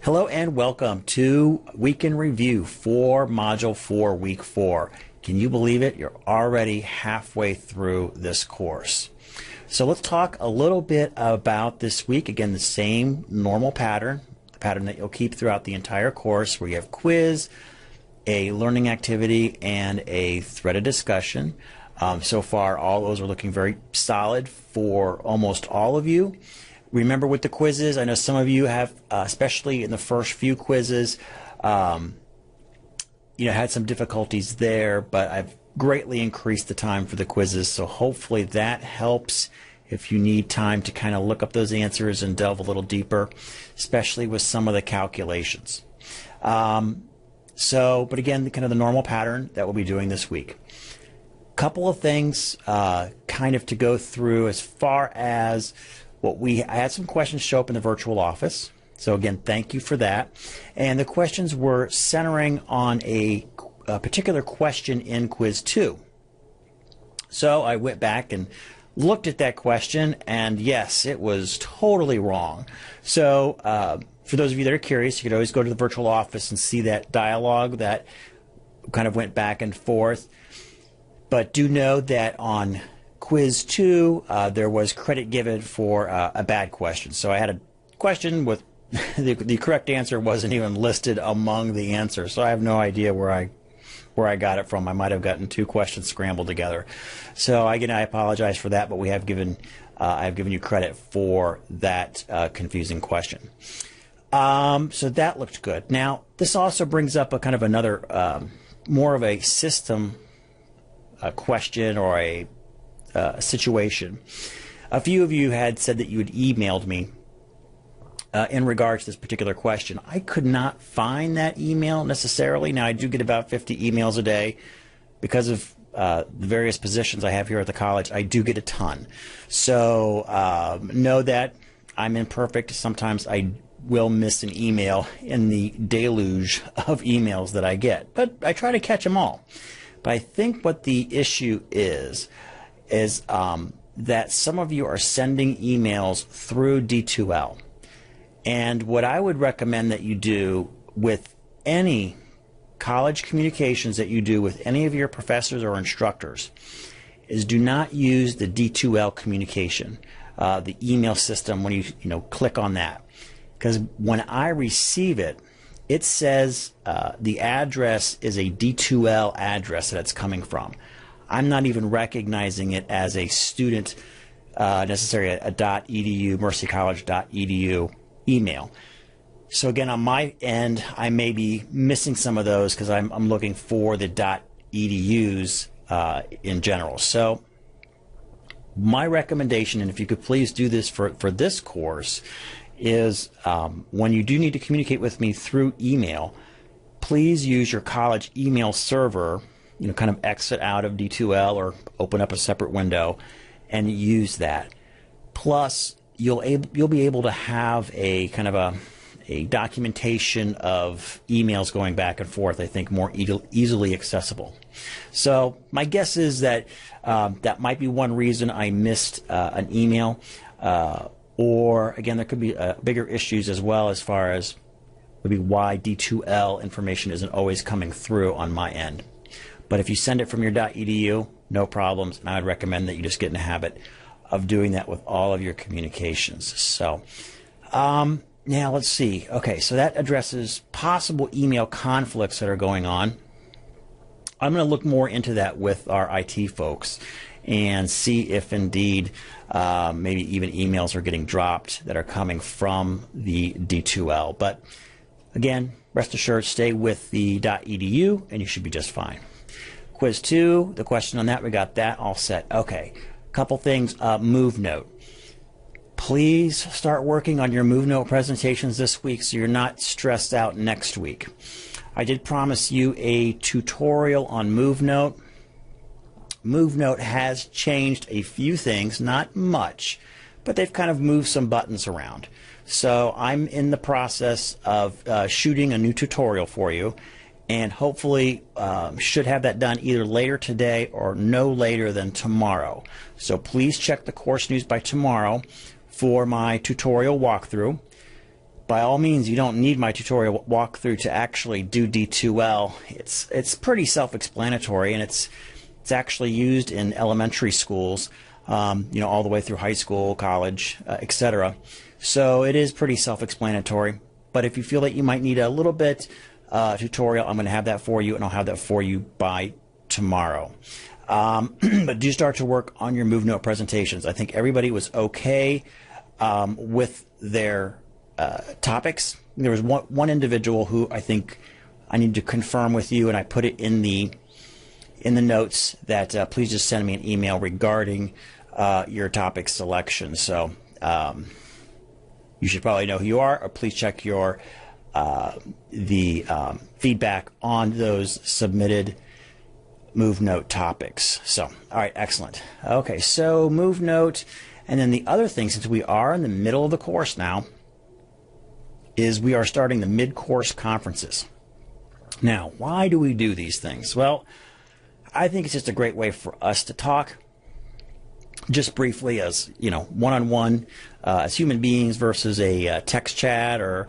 Hello and welcome to Week in Review for Module 4, Week 4. Can you believe it? You're already halfway through this course. So let's talk a little bit about this week. Again, the same normal pattern, the pattern that you'll keep throughout the entire course, where you have quiz, a learning activity, and a threaded discussion. So far, all those are looking very solid for almost all of you. Remember with the quizzes, I know some of you have, especially in the first few quizzes, had some difficulties there, but I've greatly increased the time for the quizzes, so hopefully that helps if you need time to kind of look up those answers and delve a little deeper, especially with some of the calculations. But again, kind of the normal pattern that we'll be doing this week. Couple of things kind of to go through as far as I had some questions show up in the virtual office. So again, thank you for that. And the questions were centering on a particular question in Quiz 2. So I went back and looked at that question, and yes, it was totally wrong. So for those of you that are curious, you could always go to the virtual office and see that dialogue that kind of went back and forth. But do know that on Quiz 2, there was credit given for a bad question. So I had a question with the correct answer wasn't even listed among the answers. So I have no idea where I got it from. I might have gotten two questions scrambled together. So again, I apologize for that, but we have I've given you credit for that confusing question. So that looked good. Now, this also brings up a kind of another more of a system question or a situation. A few of you had said that you had emailed me in regards to this particular question. I could not find that email necessarily. Now, I do get about 50 emails a day because of the various positions I have here at the college. I do get a ton. So know that I'm imperfect. Sometimes I will miss an email in the deluge of emails that I get, but I try to catch them all. But I think what the issue is that some of you are sending emails through D2L. And what I would recommend that you do with any college communications that you do with any of your professors or instructors is do not use the D2L communication, the email system when you click on that. Because when I receive it, it says the address is a D2L address that it's coming from. I'm not even recognizing it as a student, necessarily a .edu, mercycollege.edu email. So again, on my end, I may be missing some of those because I'm looking for the .edus in general. So my recommendation, and if you could please do this for this course, is when you do need to communicate with me through email, please use your college email server, kind of exit out of D2L or open up a separate window and use that. Plus, you'll be able to have a kind of a documentation of emails going back and forth, I think, more easily accessible. So my guess is that that might be one reason I missed an email. Or, again, there could be bigger issues as well as far as maybe why D2L information isn't always coming through on my end. But if you send it from your .edu, no problems, and I would recommend that you just get in the habit of doing that with all of your communications. So now let's see. Okay, so that addresses possible email conflicts that are going on. I'm going to look more into that with our IT folks and see if indeed maybe even emails are getting dropped that are coming from the D2L. But again, rest assured, stay with the .edu and you should be just fine. Quiz 2, the question on that, we got that all set. Okay, couple things. Move note. Please start working on your Move Note presentations this week so you're not stressed out next week. I did promise you a tutorial on Move Note. Move Note has changed a few things, not much, but they've kind of moved some buttons around. So I'm in the process of shooting a new tutorial for you, and hopefully should have that done either later today or no later than tomorrow. So please check the course news by tomorrow for my tutorial walkthrough. by all means, you don't need my tutorial walkthrough to actually do D2L. It's pretty self-explanatory, and it's actually used in elementary schools, all the way through high school, college, etc. So it is pretty self-explanatory. But if you feel that you might need a little bit tutorial, I'm going to have that for you, and I'll have that for you by tomorrow. But do start to work on your MoveNote presentations. I think everybody was okay with their topics. There was one individual who I think I need to confirm with you, and I put it in the notes that please just send me an email regarding your topic selection. So you should probably know who you are, or please check your feedback on those submitted MoveNote topics. So, all right, excellent. Okay, so MoveNote, and then the other thing, since we are in the middle of the course now, is we are starting the mid-course conferences. Now, why do we do these things? Well, I think it's just a great way for us to talk just briefly as, one-on-one, as human beings versus a text chat or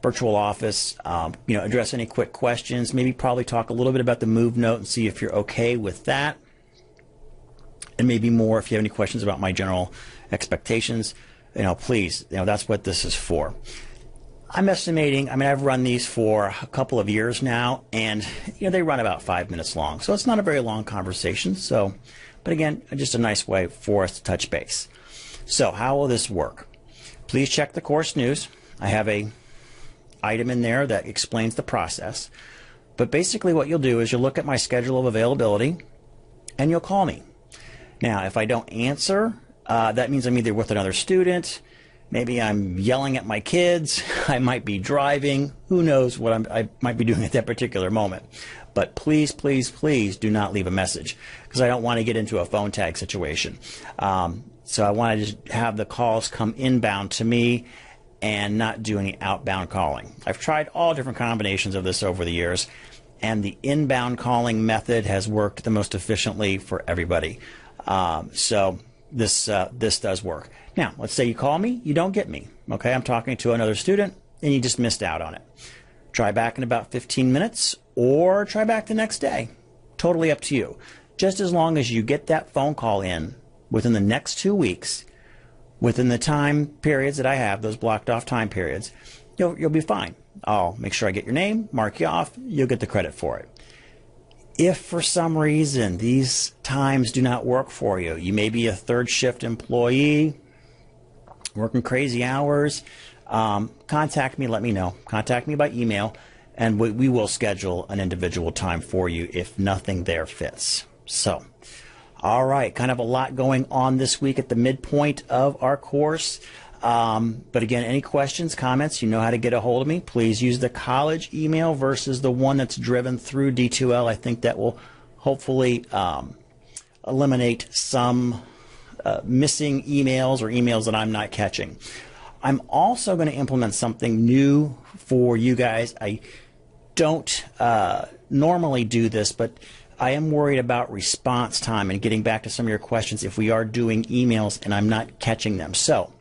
virtual office, address any quick questions, maybe probably talk a little bit about the MoveNote and see if you're okay with that, and maybe more if you have any questions about my general expectations, please, that's what this is for. I'm estimating, I've run these for a couple of years now, and they run about 5 minutes long, so it's not a very long conversation. So, but again, just a nice way for us to touch base. So how will this work? Please check the course news. I have a item in there that explains the process. But basically what you'll do is you'll look at my schedule of availability and you'll call me. Now, if I don't answer, that means I'm either with another student, maybe I'm yelling at my kids, I might be driving, who knows what I might be doing at that particular moment. But please, please, please do not leave a message, because I don't want to get into a phone tag situation. So I want to just have the calls come inbound to me and not do any outbound calling. I've tried all different combinations of this over the years, and the inbound calling method has worked the most efficiently for everybody. So this does work. Now, let's say you call me, you don't get me. Okay, I'm talking to another student, and you just missed out on it. Try back in about 15 minutes, or try back the next day. Totally up to you. Just as long as you get that phone call in within the next 2 weeks, within the time periods that I have, those blocked off time periods, you'll be fine. I'll make sure I get your name, mark you off, you'll get the credit for it. If for some reason these times do not work for you, you may be a third shift employee, working crazy hours, contact me, let me know. Contact me by email, and we will schedule an individual time for you if nothing there fits. So, all right, kind of a lot going on this week at the midpoint of our course. But again, any questions, comments, you know how to get a hold of me. Please use the college email versus the one that's driven through D2L. I think that will hopefully eliminate some missing emails or emails that I'm not catching. I'm also going to implement something new for you guys. I don't normally do this, but I am worried about response time and getting back to some of your questions if we are doing emails and I'm not catching them. So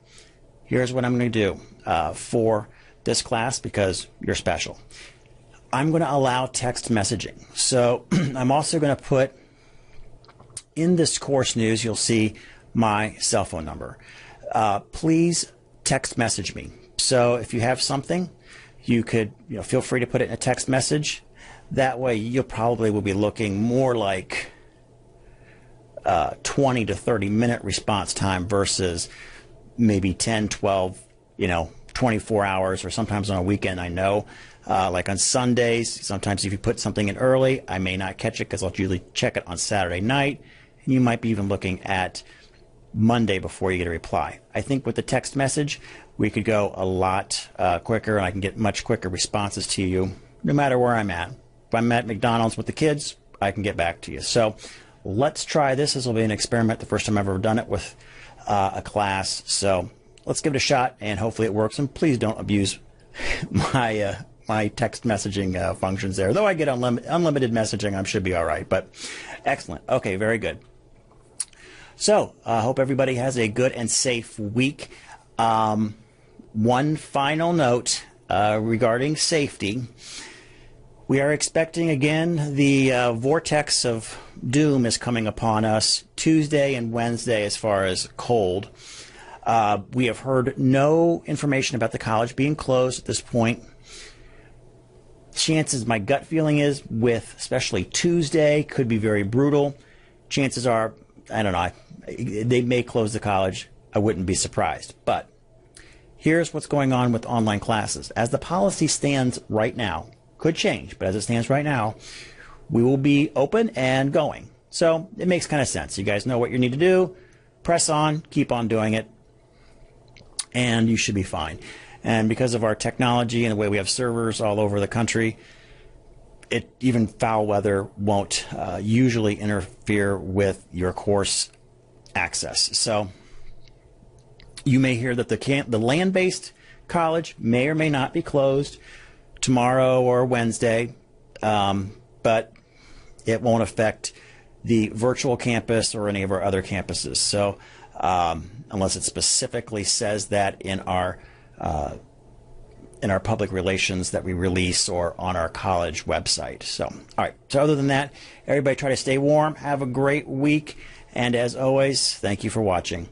here's what I'm going to do for this class, because you're special. I'm going to allow text messaging. So I'm also going to put in this course news, you'll see my cell phone number. Please text message me. So if you have something, you could feel free to put it in a text message. That way you probably will be looking more like 20 to 30 minute response time versus maybe 10, 12, 24 hours, or sometimes on a weekend. I know, like on Sundays, sometimes if you put something in early, I may not catch it because I'll usually check it on Saturday night, and you might be even looking at Monday before you get a reply. I think with the text message, we could go a lot quicker, and I can get much quicker responses to you no matter where I'm at. If I'm at McDonald's with the kids, I can get back to you. So let's try this. This will be an experiment, the first time I've ever done it with a class. So let's give it a shot, and hopefully it works. And please don't abuse my my text messaging functions there. Though I get unlimited messaging, I should be all right. But excellent. Okay, very good. So I hope everybody has a good and safe week. One final note. regarding safety. We are expecting, again, the vortex of doom is coming upon us Tuesday and Wednesday as far as cold. We have heard no information about the college being closed at this point. Chances, my gut feeling is, with especially Tuesday, could be very brutal. Chances are, I don't know, they may close the college. I wouldn't be surprised. But here's what's going on with online classes. As the policy stands right now, could change, but as it stands right now, we will be open and going. So it makes kind of sense. You guys know what you need to do. Press on, keep on doing it, and you should be fine. And because of our technology and the way we have servers all over the country, even foul weather won't usually interfere with your course access. So you may hear that the land-based college may or may not be closed tomorrow or Wednesday, but it won't affect the virtual campus or any of our other campuses. So unless it specifically says that in our public relations that we release or on our college website. So, all right. So other than that, everybody try to stay warm. Have a great week. And as always, thank you for watching.